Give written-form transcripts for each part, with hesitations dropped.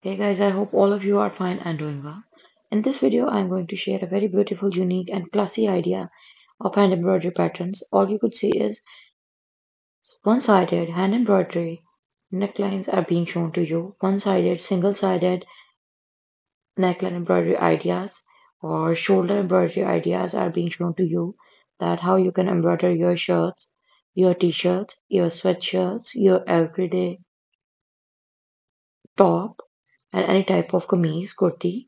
Hey guys, I hope all of you are fine and doing well. In this video, I'm going to share a very beautiful, unique, and classy idea of hand embroidery patterns. All you could see is one-sided hand embroidery necklines are being shown to you. One-sided, single-sided neckline embroidery ideas or shoulder embroidery ideas are being shown to you. That how you can embroider your shirts, your t-shirts, your sweatshirts, your everyday top, and any type of kameez, kurti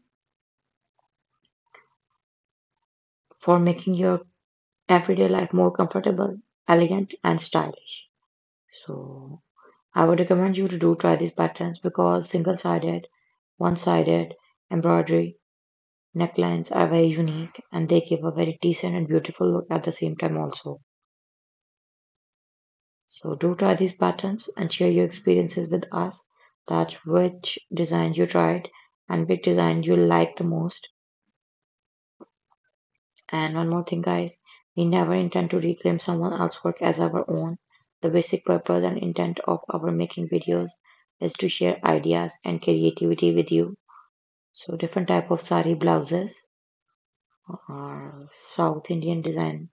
for making your everyday life more comfortable, elegant, and stylish. So, I would recommend you to do try these patterns because single sided, one sided embroidery necklines are very unique and they give a very decent and beautiful look at the same time, also. So, do try these patterns and share your experiences with us. That's which design you tried and which design you like the most. And one more thing, guys, we never intend to reclaim someone else's work as our own. The basic purpose and intent of our making videos is to share ideas and creativity with you. So different type of sari blouses or South Indian design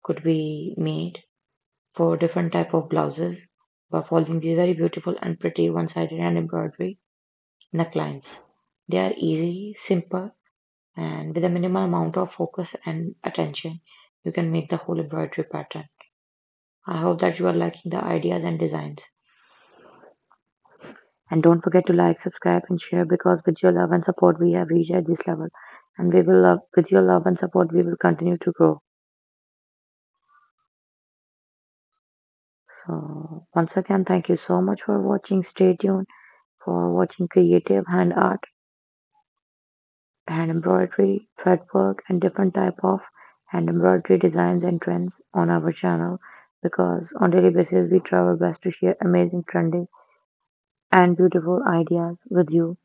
could be made for different type of blouses by following these very beautiful and pretty one-sided hand embroidery necklines. They are easy, simple, and with a minimal amount of focus and attention, you can make the whole embroidery pattern. I hope that you are liking the ideas and designs. And don't forget to like, subscribe, and share because with your love and support, we have reached at this level. And we will love, with your love and support, we will continue to grow. So, once again, thank you so much for watching. Stay tuned for watching creative hand art, hand embroidery, thread work, and different type of hand embroidery designs and trends on our channel because on daily basis we try our best to share amazing, trending, and beautiful ideas with you.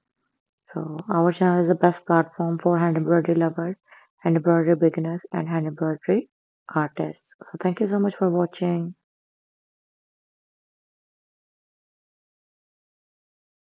So our channel is the best platform for hand embroidery lovers, hand embroidery beginners, and hand embroidery artists. So thank you so much for watching.